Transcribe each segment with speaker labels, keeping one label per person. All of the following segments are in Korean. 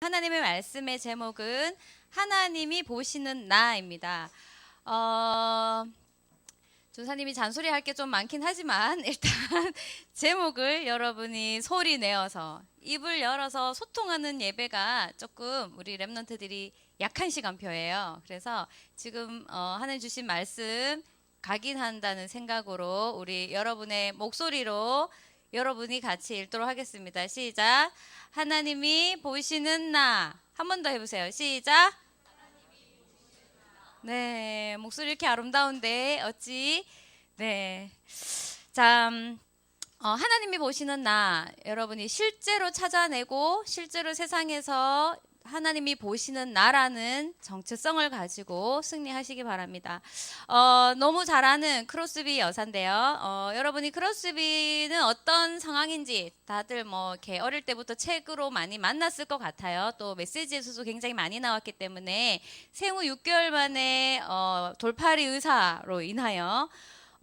Speaker 1: 하나님의 말씀의 제목은 하나님이 보시는 나입니다. 전사님이 잔소리할 게 좀 많긴 하지만 일단 제목을 여러분이 소리 내어서 입을 열어서 소통하는 예배가 조금 우리 랩런트들이 약한 시간표예요. 그래서 지금 하나님 주신 말씀 각인한다는 생각으로 우리 여러분의 목소리로 여러분이 같이 읽도록 하겠습니다. 시작. 하나님이 보시는 나. 한 번 더 해보세요. 시작. 네, 목소리 이렇게 아름다운데 어찌? 네. 자, 하나님이 보시는 나. 여러분이 실제로 찾아내고 실제로 세상에서 하나님이 보시는 나라는 정체성을 가지고 승리하시기 바랍니다. 너무 잘 아는 크로스비 여사인데요. 여러분이 크로스비는 어떤 상황인지 다들 뭐 이렇게 어릴 때부터 책으로 많이 만났을 것 같아요. 또 메시지에서도 굉장히 많이 나왔기 때문에 생후 6개월 만에 돌팔이 의사로 인하여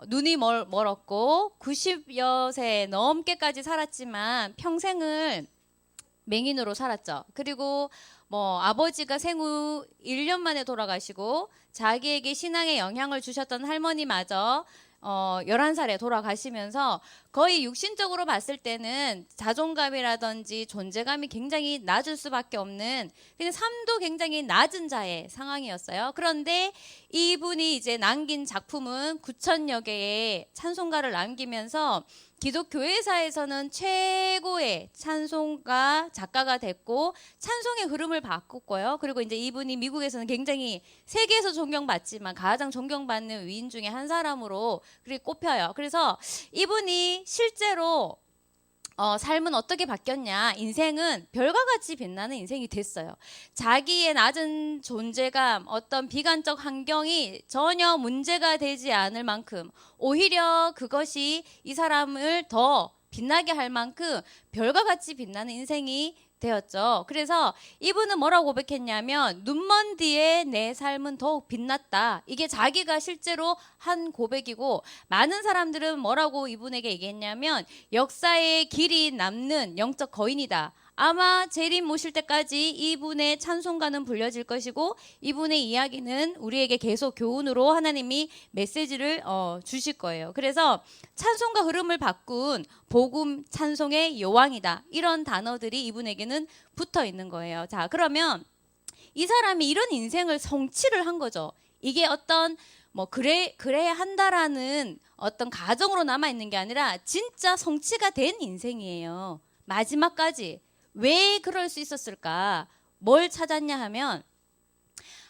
Speaker 1: 눈이 멀었고 90여 세 넘게까지 살았지만 평생을 맹인으로 살았죠. 그리고 뭐 아버지가 생후 1년 만에 돌아가시고 자기에게 신앙에 영향을 주셨던 할머니마저 11살에 돌아가시면서 거의 육신적으로 봤을 때는 자존감이라든지 존재감이 굉장히 낮을 수밖에 없는 그냥 삶도 굉장히 낮은 자의 상황이었어요. 그런데 이분이 이제 남긴 작품은 9천여 개의 찬송가를 남기면서 기독교회사에서는 최고의 찬송가 작가가 됐고 찬송의 흐름을 바꿨고요. 그리고 이제 이분이 미국에서는 굉장히 세계에서 존경받지만 가장 존경받는 위인 중에 한 사람으로 그렇게 꼽혀요. 그래서 이분이 실제로 삶은 어떻게 바뀌었냐? 인생은 별과 같이 빛나는 인생이 됐어요. 자기의 낮은 존재감, 어떤 비관적 환경이 전혀 문제가 되지 않을 만큼 오히려 그것이 이 사람을 더 빛나게 할 만큼 별과 같이 빛나는 인생이 되었죠. 그래서 이분은 뭐라고 고백했냐면 눈먼 뒤에 내 삶은 더욱 빛났다. 이게 자기가 실제로 한 고백이고 많은 사람들은 뭐라고 이분에게 얘기했냐면 역사의 길이 남는 영적 거인이다. 아마 재림 모실 때까지 이분의 찬송가는 불려질 것이고 이분의 이야기는 우리에게 계속 교훈으로 하나님이 메시지를 주실 거예요. 그래서 찬송가 흐름을 바꾼 복음 찬송의 여왕이다. 이런 단어들이 이분에게는 붙어 있는 거예요. 자, 그러면 이 사람이 이런 인생을 성취를 한 거죠. 이게 어떤 뭐 그래야 한다라는 어떤 가정으로 남아 있는 게 아니라 진짜 성취가 된 인생이에요. 마지막까지. 왜 그럴 수 있었을까? 뭘 찾았냐 하면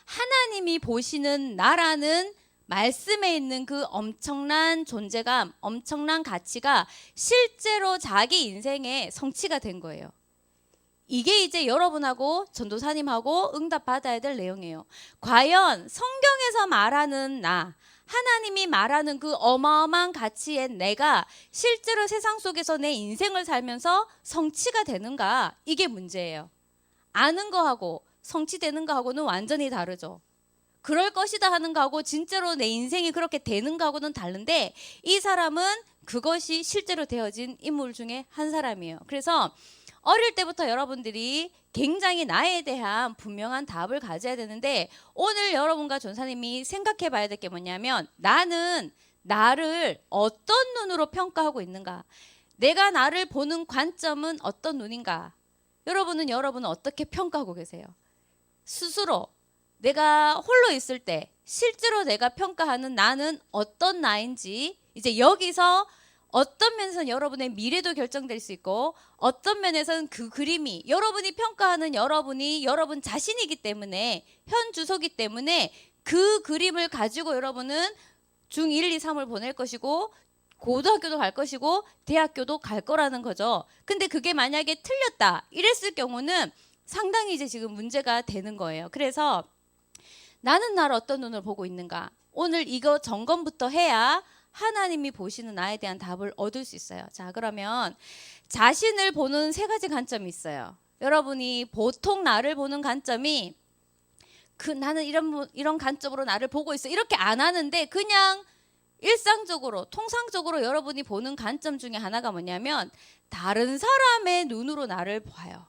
Speaker 1: 하나님이 보시는 나라는 말씀에 있는 그 엄청난 존재감, 엄청난 가치가 실제로 자기 인생에 성취가 된 거예요. 이게 이제 여러분하고 전도사님하고 응답받아야 될 내용이에요. 과연 성경에서 말하는 나, 하나님이 말하는 그 어마어마한 가치의 내가 실제로 세상 속에서 내 인생을 살면서 성취가 되는가? 이게 문제예요. 아는 거하고 성취되는 거하고는 완전히 다르죠. 그럴 것이다 하는 거하고 진짜로 내 인생이 그렇게 되는 거하고는 다른데 이 사람은 그것이 실제로 되어진 인물 중에 한 사람이에요. 그래서 어릴 때부터 여러분들이 굉장히 나에 대한 분명한 답을 가져야 되는데 오늘 여러분과 전사님이 생각해 봐야 될 게 뭐냐면 나는 나를 어떤 눈으로 평가하고 있는가? 내가 나를 보는 관점은 어떤 눈인가? 여러분은 어떻게 평가하고 계세요? 스스로 내가 홀로 있을 때 실제로 내가 평가하는 나는 어떤 나인지 이제 여기서 어떤 면에서는 여러분의 미래도 결정될 수 있고 어떤 면에서는 그 그림이 여러분이 평가하는 여러분이 여러분 자신이기 때문에 현 주소기 때문에 그 그림을 가지고 여러분은 중1, 2, 3을 보낼 것이고 고등학교도 갈 것이고 대학교도 갈 거라는 거죠. 근데 그게 만약에 틀렸다 이랬을 경우는 상당히 이제 지금 문제가 되는 거예요. 그래서 나는 나를 어떤 눈으로 보고 있는가? 오늘 이거 점검부터 해야 하나님이 보시는 나에 대한 답을 얻을 수 있어요. 자, 그러면 자신을 보는 세 가지 관점이 있어요. 여러분이 보통 나를 보는 관점이 나는 이런 관점으로 나를 보고 있어. 이렇게 안 하는데 그냥 일상적으로 통상적으로 여러분이 보는 관점 중에 하나가 뭐냐면 다른 사람의 눈으로 나를 봐요.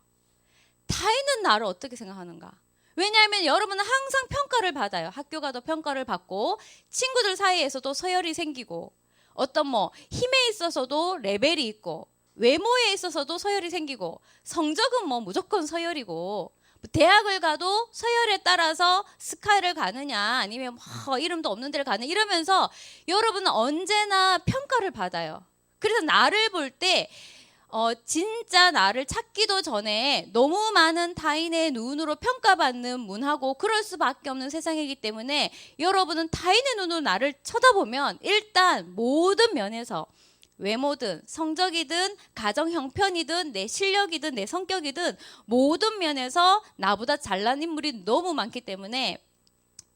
Speaker 1: 타인은 나를 어떻게 생각하는가? 왜냐하면 여러분은 항상 평가를 받아요. 학교 가도 평가를 받고 친구들 사이에서도 서열이 생기고 어떤 뭐 힘에 있어서도 레벨이 있고 외모에 있어서도 서열이 생기고 성적은 뭐 무조건 서열이고 대학을 가도 서열에 따라서 스카이를 가느냐 아니면 뭐 이름도 없는 데를 가느냐 이러면서 여러분은 언제나 평가를 받아요. 그래서 나를 볼 때 진짜 나를 찾기도 전에 너무 많은 타인의 눈으로 평가받는 문화고 그럴 수밖에 없는 세상이기 때문에 여러분은 타인의 눈으로 나를 쳐다보면 일단 모든 면에서 외모든 성적이든 가정 형편이든 내 실력이든 내 성격이든 모든 면에서 나보다 잘난 인물이 너무 많기 때문에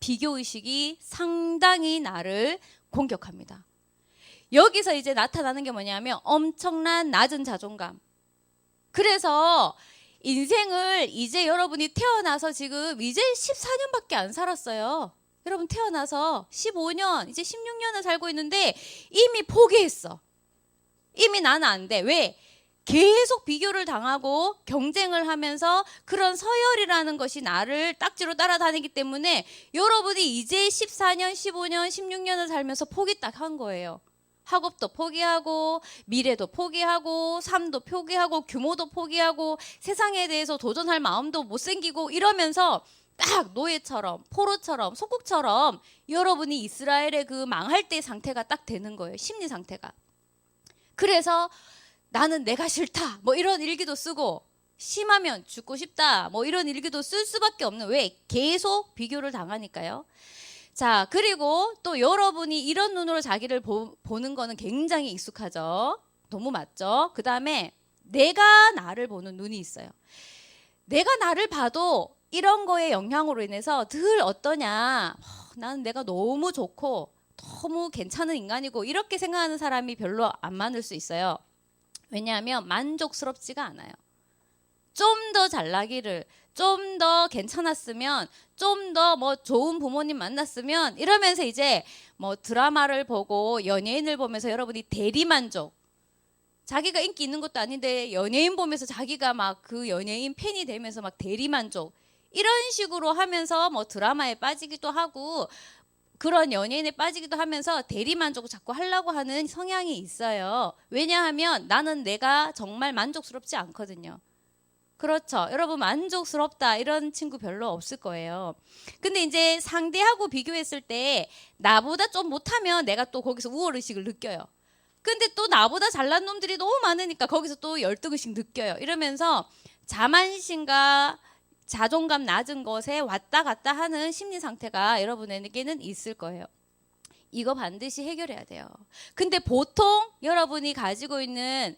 Speaker 1: 비교의식이 상당히 나를 공격합니다. 여기서 이제 나타나는 게 뭐냐면 엄청난 낮은 자존감. 그래서 인생을 이제 여러분이 태어나서 지금 이제 14년밖에 안 살았어요. 여러분 태어나서 15년, 이제 16년을 살고 있는데 이미 포기했어. 이미 나는 안 돼. 왜? 계속 비교를 당하고 경쟁을 하면서 그런 서열이라는 것이 나를 딱지로 따라다니기 때문에 여러분이 이제 14년, 15년, 16년을 살면서 포기 딱 한 거예요. 학업도 포기하고 미래도 포기하고 삶도 포기하고 규모도 포기하고 세상에 대해서 도전할 마음도 못 생기고 이러면서 딱 노예처럼 포로처럼 속국처럼 여러분이 이스라엘의 그 망할 때의 상태가 딱 되는 거예요. 심리 상태가. 그래서 나는 내가 싫다 뭐 이런 일기도 쓰고 심하면 죽고 싶다 뭐 이런 일기도 쓸 수밖에 없는 왜? 계속 비교를 당하니까요. 자, 그리고 또 여러분이 이런 눈으로 자기를 보는 거는 굉장히 익숙하죠. 너무 맞죠? 그 다음에 내가 나를 보는 눈이 있어요. 내가 나를 봐도 이런 거에 영향으로 인해서 늘 어떠냐. 나는 내가 너무 좋고 너무 괜찮은 인간이고 이렇게 생각하는 사람이 별로 안 많을 수 있어요. 왜냐하면 만족스럽지가 않아요. 좀 더 잘나기를 좀 더 괜찮았으면 좀 더 뭐 좋은 부모님 만났으면 이러면서 이제 뭐 드라마를 보고 연예인을 보면서 여러분이 대리만족 자기가 인기 있는 것도 아닌데 연예인 보면서 자기가 막 그 연예인 팬이 되면서 막 대리만족 이런 식으로 하면서 뭐 드라마에 빠지기도 하고 그런 연예인에 빠지기도 하면서 대리만족을 자꾸 하려고 하는 성향이 있어요. 왜냐하면 나는 내가 정말 만족스럽지 않거든요. 그렇죠. 여러분 만족스럽다 이런 친구 별로 없을 거예요. 근데 이제 상대하고 비교했을 때 나보다 좀 못하면 내가 또 거기서 우월의식을 느껴요. 근데 또 나보다 잘난 놈들이 너무 많으니까 거기서 또 열등의식 느껴요. 이러면서 자만심과 자존감 낮은 것에 왔다 갔다 하는 심리 상태가 여러분에게는 있을 거예요. 이거 반드시 해결해야 돼요. 근데 보통 여러분이 가지고 있는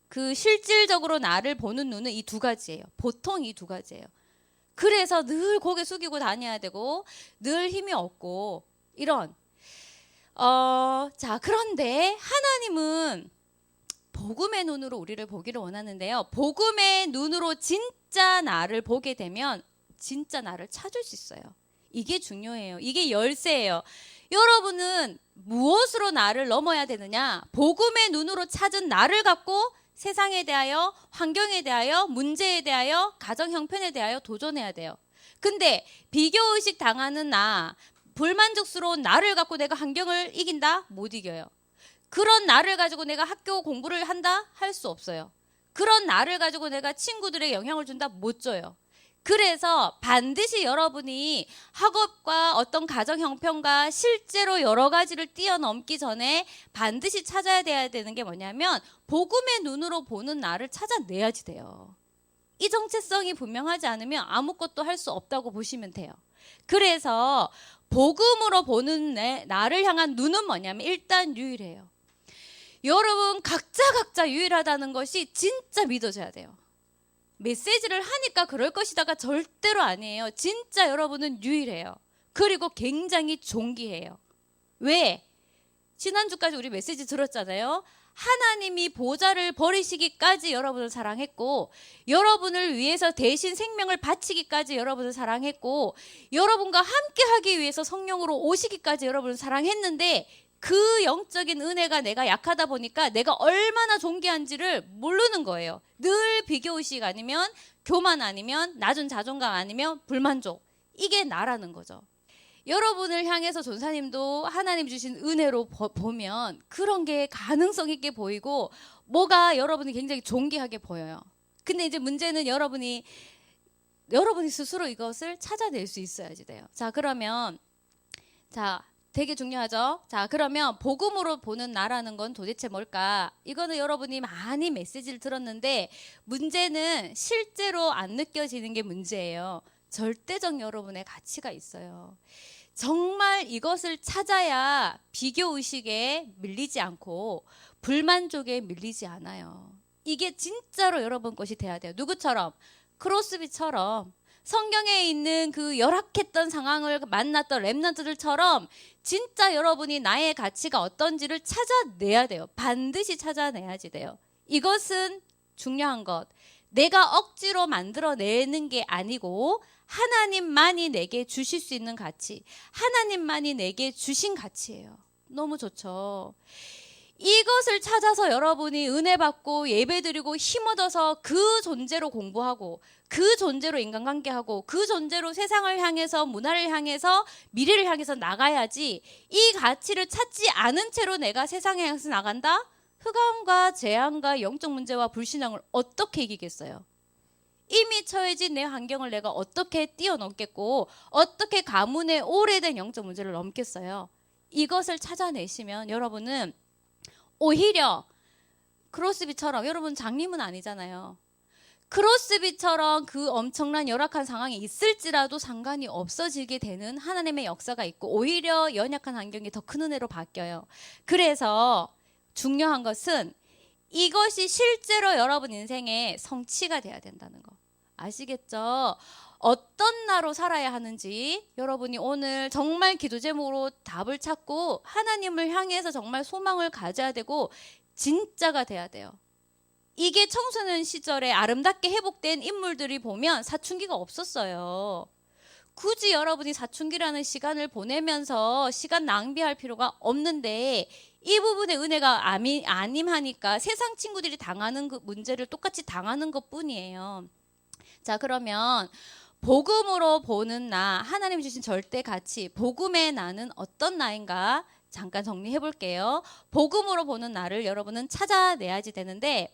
Speaker 1: 그 실질적으로 나를 보는 눈은 이 두 가지예요. 보통 이 두 가지예요. 그래서 늘 고개 숙이고 다녀야 되고 늘 힘이 없고 이런 자 그런데 하나님은 복음의 눈으로 우리를 보기를 원하는데요. 복음의 눈으로 진짜 나를 보게 되면 진짜 나를 찾을 수 있어요. 이게 중요해요. 이게 열쇠예요. 여러분은 무엇으로 나를 넘어야 되느냐? 복음의 눈으로 찾은 나를 갖고 세상에 대하여, 환경에 대하여, 문제에 대하여, 가정 형편에 대하여 도전해야 돼요. 근데 비교의식 당하는 나, 불만족스러운 나를 갖고 내가 환경을 이긴다? 못 이겨요. 그런 나를 가지고 내가 학교 공부를 한다? 할 수 없어요. 그런 나를 가지고 내가 친구들에게 영향을 준다? 못 줘요. 그래서 반드시 여러분이 학업과 어떤 가정 형편과 실제로 여러 가지를 뛰어넘기 전에 반드시 찾아야 되는 게 뭐냐면 복음의 눈으로 보는 나를 찾아내야지 돼요. 이 정체성이 분명하지 않으면 아무것도 할 수 없다고 보시면 돼요. 그래서 복음으로 보는 나를 향한 눈은 뭐냐면 일단 유일해요. 여러분 각자 유일하다는 것이 진짜 믿어져야 돼요. 메시지를 하니까 그럴 것이다가 절대로 아니에요. 진짜 여러분은 유일해요. 그리고 굉장히 존귀해요. 왜? 지난주까지 우리 메시지 들었잖아요. 하나님이 보좌를 버리시기까지 여러분을 사랑했고 여러분을 위해서 대신 생명을 바치기까지 여러분을 사랑했고 여러분과 함께 하기 위해서 성령으로 오시기까지 여러분을 사랑했는데 그 영적인 은혜가 내가 약하다 보니까 내가 얼마나 존귀한지를 모르는 거예요. 늘 비교의식 아니면 교만 아니면 낮은 자존감 아니면 불만족. 이게 나라는 거죠. 여러분을 향해서 전사님도 하나님 주신 은혜로 보면 그런 게 가능성 있게 보이고 뭐가 여러분이 굉장히 존귀하게 보여요. 근데 이제 문제는 여러분이 스스로 이것을 찾아낼 수 있어야지 돼요. 자, 그러면 되게 중요하죠. 자, 그러면 복음으로 보는 나라는 건 도대체 뭘까? 이거는 여러분이 많이 메시지를 들었는데 문제는 실제로 안 느껴지는 게 문제예요. 절대적 여러분의 가치가 있어요. 정말 이것을 찾아야 비교의식에 밀리지 않고 불만족에 밀리지 않아요. 이게 진짜로 여러분 것이 돼야 돼요. 누구처럼? 크로스비처럼 성경에 있는 그 열악했던 상황을 만났던 렘넌트들처럼 진짜 여러분이 나의 가치가 어떤지를 찾아내야 돼요. 반드시 찾아내야지 돼요. 이것은 중요한 것. 내가 억지로 만들어내는 게 아니고 하나님만이 내게 주실 수 있는 가치, 하나님만이 내게 주신 가치예요. 너무 좋죠. 이것을 찾아서 여러분이 은혜 받고 예배 드리고 힘 얻어서 그 존재로 공부하고 그 존재로 인간관계하고 그 존재로 세상을 향해서 문화를 향해서 미래를 향해서 나가야지, 이 가치를 찾지 않은 채로 내가 세상에 향해서 나간다? 흑암과 재앙과 영적 문제와 불신앙을 어떻게 이기겠어요? 이미 처해진 내 환경을 내가 어떻게 뛰어넘겠고 어떻게 가문의 오래된 영적 문제를 넘겠어요? 이것을 찾아내시면 여러분은 오히려 크로스비처럼, 여러분 장님은 아니잖아요. 크로스비처럼 그 엄청난 열악한 상황이 있을지라도 상관이 없어지게 되는 하나님의 역사가 있고 오히려 연약한 환경이 더 큰 은혜로 바뀌어요. 그래서 중요한 것은 이것이 실제로 여러분 인생의 성취가 돼야 된다는 거. 아시겠죠? 어떤 나로 살아야 하는지 여러분이 오늘 정말 기도 제목으로 답을 찾고 하나님을 향해서 정말 소망을 가져야 되고 진짜가 돼야 돼요. 이게 청소년 시절에 아름답게 회복된 인물들이 보면 사춘기가 없었어요. 굳이 여러분이 사춘기라는 시간을 보내면서 시간 낭비할 필요가 없는데 이 부분의 은혜가 아님하니까 세상 친구들이 당하는 그 문제를 똑같이 당하는 것뿐이에요. 자, 그러면 복음으로 보는 나, 하나님 주신 절대 가치, 복음의 나는 어떤 나인가 잠깐 정리해 볼게요. 복음으로 보는 나를 여러분은 찾아내야지 되는데,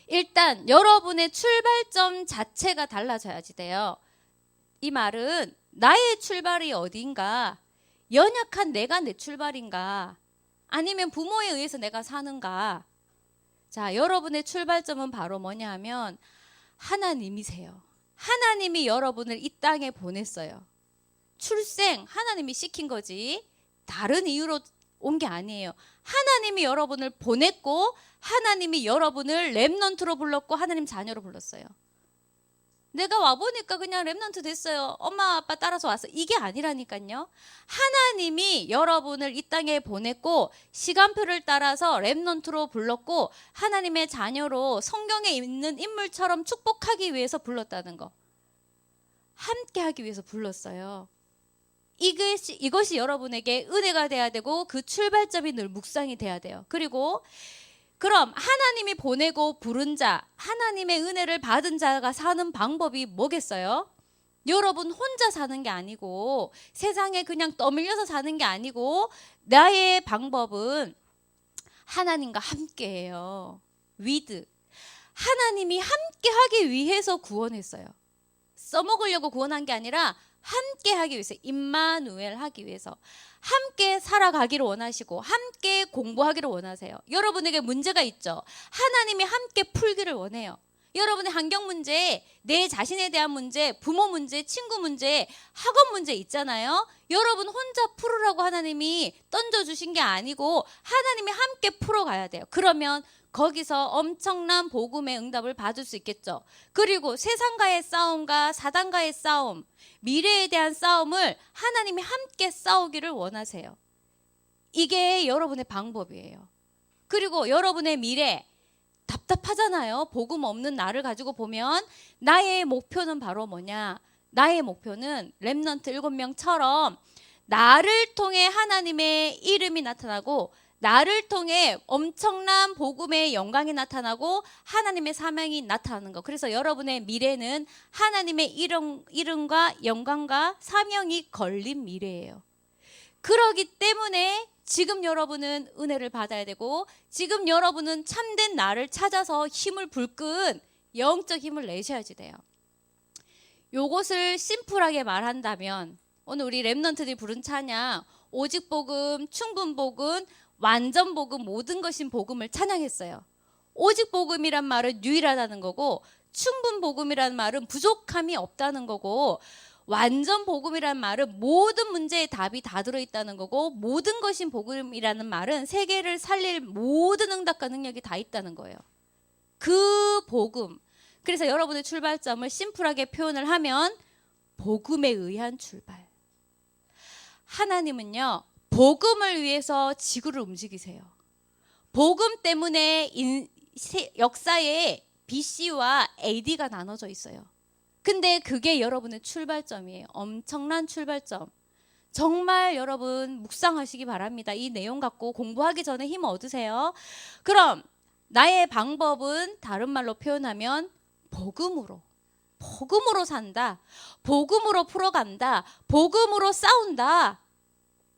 Speaker 1: 일단 여러분의 출발점 자체가 달라져야지 돼요. 이 말은 나의 출발이 어딘가, 연약한 내가 내 출발인가, 아니면 부모에 의해서 내가 사는가. 자, 여러분의 출발점은 바로 뭐냐 하면 하나님이세요. 하나님이 여러분을 이 땅에 보냈어요. 출생 하나님이 시킨 거지 다른 이유로 온 게 아니에요. 하나님이 여러분을 보냈고 하나님이 여러분을 렘넌트로 불렀고 하나님 자녀로 불렀어요. 내가 와보니까 그냥 렘넌트 됐어요. 엄마 아빠 따라서 왔어. 이게 아니라니까요. 하나님이 여러분을 이 땅에 보냈고 시간표를 따라서 렘넌트로 불렀고 하나님의 자녀로 성경에 있는 인물처럼 축복하기 위해서 불렀다는 거. 함께 하기 위해서 불렀어요. 이것이 여러분에게 은혜가 돼야 되고 그 출발점이 늘 묵상이 돼야 돼요. 그리고 그럼 하나님이 보내고 부른 자, 하나님의 은혜를 받은 자가 사는 방법이 뭐겠어요? 여러분 혼자 사는 게 아니고 세상에 그냥 떠밀려서 사는 게 아니고 나의 방법은 하나님과 함께해요. with. 하나님이 함께 하기 위해서 구원했어요. 써먹으려고 구원한 게 아니라 함께 하기 위해서, 임마누엘 하기 위해서 함께 살아가기를 원하시고 함께 공부하기를 원하세요. 여러분에게 문제가 있죠. 하나님이 함께 풀기를 원해요. 여러분의 환경 문제, 내 자신에 대한 문제, 부모 문제, 친구 문제, 학업 문제 있잖아요. 여러분 혼자 풀으라고 하나님이 던져주신 게 아니고 하나님이 함께 풀어가야 돼요. 그러면 거기서 엄청난 복음의 응답을 받을 수 있겠죠. 그리고 세상과의 싸움과 사단과의 싸움, 미래에 대한 싸움을 하나님이 함께 싸우기를 원하세요. 이게 여러분의 방법이에요. 그리고 여러분의 미래, 답답하잖아요. 복음 없는 나를 가지고 보면 나의 목표는 바로 뭐냐? 나의 목표는 렘넌트 7명처럼 나를 통해 하나님의 이름이 나타나고 나를 통해 엄청난 복음의 영광이 나타나고 하나님의 사명이 나타나는 거. 그래서 여러분의 미래는 하나님의 이름과 영광과 사명이 걸린 미래예요. 그러기 때문에 지금 여러분은 은혜를 받아야 되고 지금 여러분은 참된 나를 찾아서 힘을 불끈 영적 힘을 내셔야지 돼요. 요것을 심플하게 말한다면 오늘 우리 렘넌트들이 부른 찬양 오직 복음, 충분 복음, 완전 복음, 모든 것인 복음을 찬양했어요. 오직 복음이란 말은 유일하다는 거고 충분 복음이란 말은 부족함이 없다는 거고 완전 복음이란 말은 모든 문제의 답이 다 들어있다는 거고 모든 것인 복음이라는 말은 세계를 살릴 모든 응답과 능력이 다 있다는 거예요. 그 복음. 그래서 여러분의 출발점을 심플하게 표현을 하면 복음에 의한 출발. 하나님은요, 복음을 위해서 지구를 움직이세요. 복음 때문에 역사에 BC와 AD가 나눠져 있어요. 근데 그게 여러분의 출발점이에요. 엄청난 출발점. 정말 여러분 묵상하시기 바랍니다. 이 내용 갖고 공부하기 전에 힘 얻으세요. 그럼 나의 방법은 다른 말로 표현하면 복음으로 산다. 복음으로 풀어간다. 복음으로 싸운다.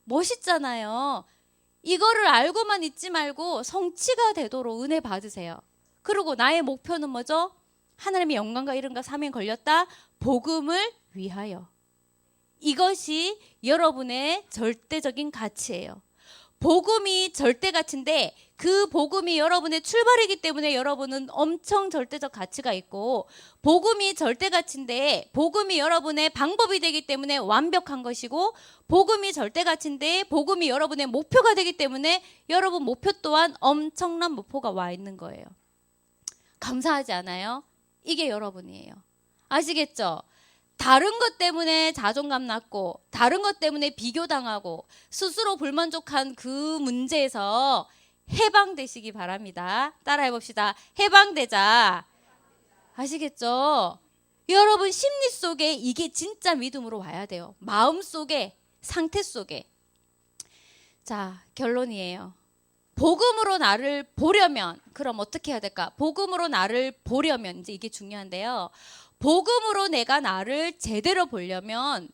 Speaker 1: 멋있잖아요. 이거를 알고만 있지 말고 성취가 되도록 은혜 받으세요. 그리고 나의 목표는 뭐죠? 하나님의 영광과 이름과 사명이 걸렸다. 복음을 위하여. 이것이 여러분의 절대적인 가치예요. 복음이 절대 가치인데 그 복음이 여러분의 출발이기 때문에 여러분은 엄청 절대적 가치가 있고 복음이 절대 가치인데 복음이 여러분의 방법이 되기 때문에 완벽한 것이고 복음이 절대 가치인데 복음이 여러분의 목표가 되기 때문에 여러분 목표 또한 엄청난 목표가 와 있는 거예요. 감사하지 않아요? 이게 여러분이에요. 아시겠죠? 다른 것 때문에 자존감 낮고 다른 것 때문에 비교당하고 스스로 불만족한 그 문제에서 해방되시기 바랍니다. 따라해 봅시다. 해방되자. 아시겠죠? 여러분 심리 속에 이게 진짜 믿음으로 와야 돼요. 마음 속에, 상태 속에. 자, 결론이에요. 복음으로 나를 보려면 그럼 어떻게 해야 될까? 복음으로 나를 보려면 이제 이게 중요한데요. 복음으로 내가 나를 제대로 보려면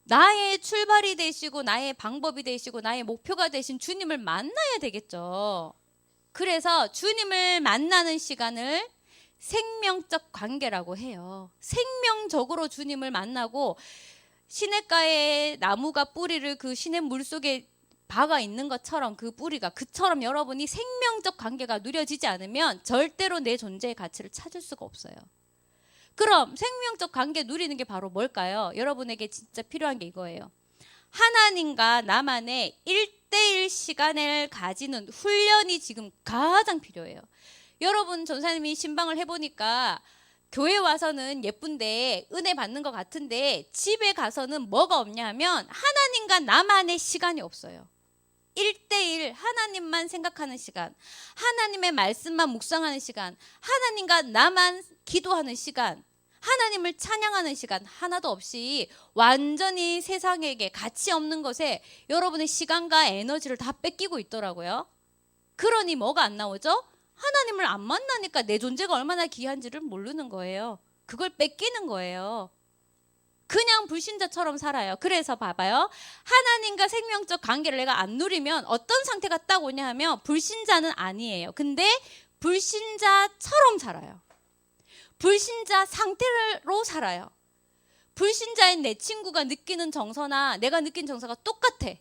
Speaker 1: 나의 출발이 되시고 나의 방법이 되시고 나의 목표가 되신 주님을 만나야 되겠죠. 그래서 주님을 만나는 시간을 생명적 관계라고 해요. 생명적으로 주님을 만나고 시냇가에 나무가 뿌리를 그 시냇 물속에 박아 있는 것처럼 그 뿌리가 그처럼 여러분이 생명적 관계가 누려지지 않으면 절대로 내 존재의 가치를 찾을 수가 없어요. 그럼 생명적 관계 누리는 게 바로 뭘까요? 여러분에게 진짜 필요한 게 이거예요. 하나님과 나만의 1대1 시간을 가지는 훈련이 지금 가장 필요해요. 여러분 전사님이 신방을 해보니까 교회 와서는 예쁜데 은혜 받는 것 같은데 집에 가서는 뭐가 없냐 하면 하나님과 나만의 시간이 없어요. 1대1 하나님만 생각하는 시간, 하나님의 말씀만 묵상하는 시간, 하나님과 나만 기도하는 시간, 하나님을 찬양하는 시간 하나도 없이 완전히 세상에게 가치 없는 것에 여러분의 시간과 에너지를 다 뺏기고 있더라고요. 그러니 뭐가 안 나오죠? 하나님을 안 만나니까 내 존재가 얼마나 귀한지를 모르는 거예요. 그걸 뺏기는 거예요. 그냥 불신자처럼 살아요. 그래서 봐봐요. 하나님과 생명적 관계를 내가 안 누리면 어떤 상태가 딱 오냐 하면 불신자는 아니에요. 근데 불신자처럼 살아요. 불신자 상태로 살아요. 불신자인 내 친구가 느끼는 정서나 내가 느낀 정서가 똑같아.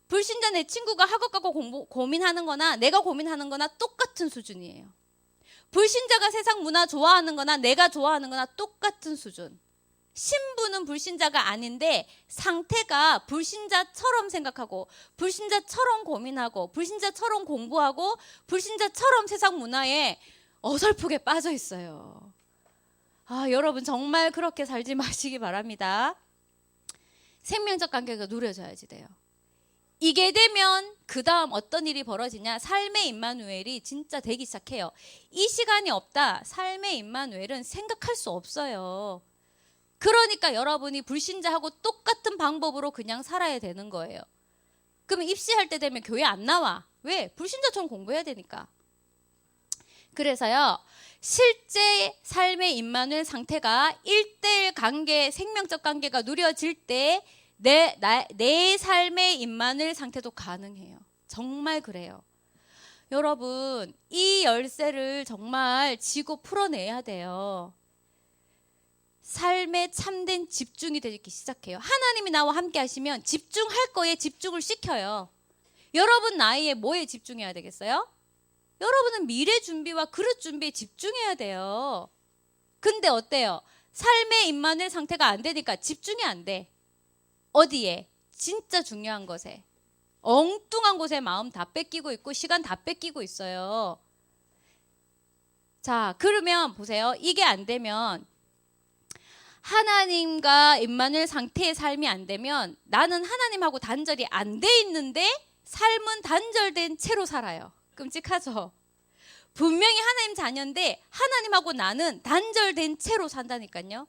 Speaker 1: 불신자 내 친구가 학업 가고 고민하는 거나 내가 고민하는 거나 똑같은 수준이에요. 불신자가 세상 문화 좋아하는 거나 내가 좋아하는 거나 똑같은 수준. 신부는 불신자가 아닌데 상태가 불신자처럼 생각하고 불신자처럼 고민하고 불신자처럼 공부하고 불신자처럼 세상 문화에 어설프게 빠져 있어요. 여러분 정말 그렇게 살지 마시기 바랍니다. 생명적 관계가 누려져야지 돼요. 이게 되면 그 다음 어떤 일이 벌어지냐? 삶의 임마누엘이 진짜 되기 시작해요. 이 시간이 없다. 삶의 임마누엘은 생각할 수 없어요. 그러니까 여러분이 불신자하고 똑같은 방법으로 그냥 살아야 되는 거예요. 그러면 입시할 때 되면 교회 안 나와. 왜? 불신자처럼 공부해야 되니까. 그래서요, 실제 삶의 임마누엘 상태가 1:1 관계, 생명적 관계가 누려질 때 내 삶의 임마누엘 상태도 가능해요. 정말 그래요. 여러분, 이 열쇠를 정말 쥐고 풀어내야 돼요. 삶에 참된 집중이 되기 시작해요. 하나님이 나와 함께 하시면 집중할 거에 집중을 시켜요. 여러분 나이에 뭐에 집중해야 되겠어요? 여러분은 미래 준비와 그릇 준비에 집중해야 돼요. 근데 어때요? 삶의 임마누엘 상태가 안 되니까 집중이 안 돼. 어디에? 진짜 중요한 것에. 엉뚱한 곳에 마음 다 뺏기고 있고 시간 다 뺏기고 있어요. 자, 그러면 보세요. 이게 안 되면, 하나님과 임마누엘 상태의 삶이 안 되면 나는 하나님하고 단절이 안 돼 있는데 삶은 단절된 채로 살아요. 끔찍하죠? 분명히 하나님 자녀인데 하나님하고 나는 단절된 채로 산다니까요.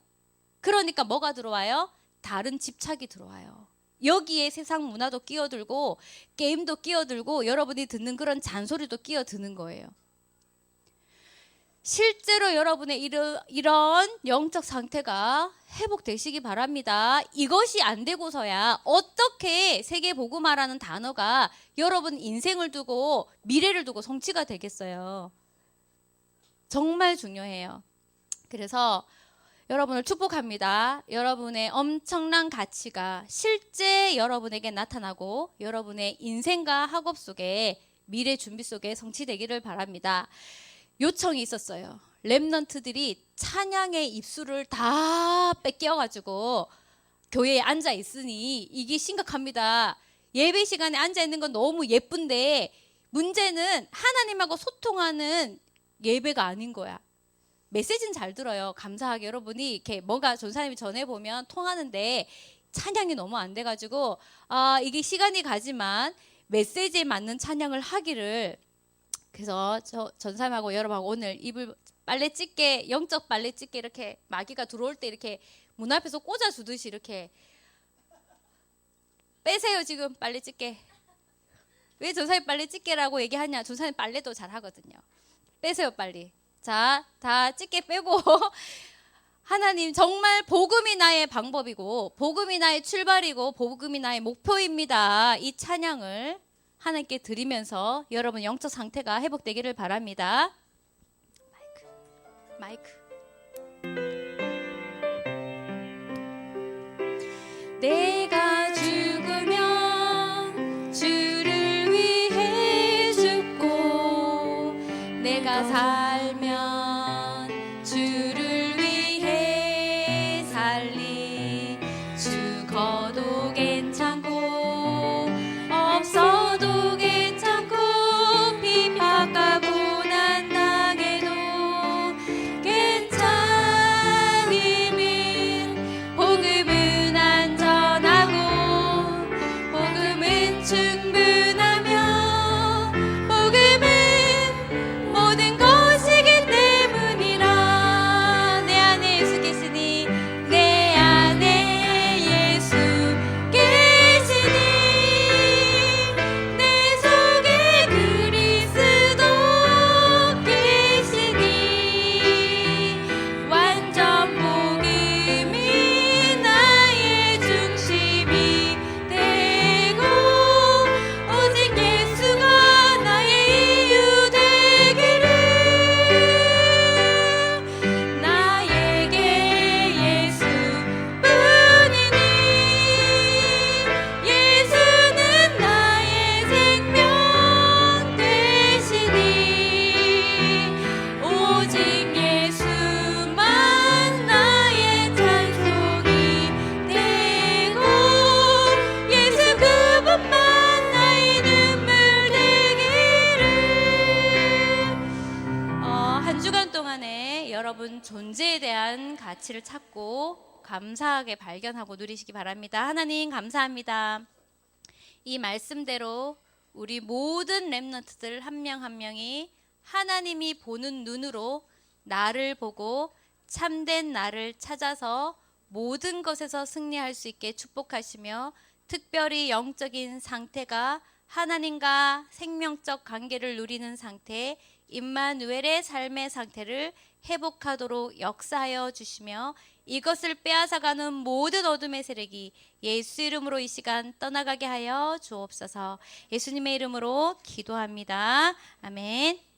Speaker 1: 그러니까 뭐가 들어와요? 다른 집착이 들어와요. 여기에 세상 문화도 끼어들고 게임도 끼어들고 여러분이 듣는 그런 잔소리도 끼어드는 거예요. 실제로 여러분의 이런 영적 상태가 회복되시기 바랍니다. 이것이 안 되고서야 어떻게 세계복음화라는 단어가 여러분 인생을 두고 미래를 두고 성취가 되겠어요. 정말 중요해요. 그래서 여러분을 축복합니다. 여러분의 엄청난 가치가 실제 여러분에게 나타나고 여러분의 인생과 학업 속에 미래 준비 속에 성취되기를 바랍니다. 요청이 있었어요. 렘넌트들이 찬양의 입술을 다 뺏겨가지고 교회에 앉아 있으니 이게 심각합니다. 예배 시간에 앉아 있는 건 너무 예쁜데 문제는 하나님하고 소통하는 예배가 아닌 거야. 메시지는 잘 들어요. 감사하게 여러분이 이렇게 뭔가 전사님이 전해보면 통하는데 찬양이 너무 안 돼가지고 이게 시간이 가지만 메시지에 맞는 찬양을 하기를. 그래서 저 전사님하고 여러분하고 오늘 이불 빨래 찢게, 영적 빨래 찢게 이렇게 마귀가 들어올 때 이렇게 문 앞에서 꽂아주듯이 이렇게 빼세요. 지금 빨래 찢게. 왜 전사님 빨래 찢게라고 얘기하냐? 전사님 빨래도 잘 하거든요. 빼세요 빨리. 자, 다 찢게 빼고 하나님 정말 복음이 나의 방법이고 복음이 나의 출발이고 복음이 나의 목표입니다. 이 찬양을 하나님께 드리면서 여러분 영적 상태가 회복되기를 바랍니다. 마이크. 내가 죽으면 주를 위해 죽고 내가 살면 주를 위해 살리. 죽어도 괜찮고 없어도 괜찮고 핍박하고 난 당해도 괜찮음은 복음은 안전하고 복음은 충분하며 복음은 모든 것이기 때문이라. 내 안에 예수 계시니 내 안에 예수 계시니 내 속에 그리스도 계시니 완전 복음이 나의 중심이 되고 오직 예수가 나의 이유 되기를. 나에게 예수뿐이니 예수는 나의 생명 되시니 오직 예수만 나의 찬송이 되고 예수 그분만 나의 눈물 되기를. 한 주간 동안에 여러분 존재에 대한 가치를 찾고 감사하게 발견하고 누리시기 바랍니다. 하나님 감사합니다. 이 말씀대로 우리 모든 렘넌트들 한 명 한 명이 하나님이 보는 눈으로 나를 보고 참된 나를 찾아서 모든 것에서 승리할 수 있게 축복하시며 특별히 영적인 상태가 하나님과 생명적 관계를 누리는 상태, 임마누엘의 삶의 상태를 회복하도록 역사하여 주시며 이것을 빼앗아가는 모든 어둠의 세력이 예수 이름으로 이 시간 떠나가게 하여 주옵소서. 예수님의 이름으로 기도합니다. 아멘.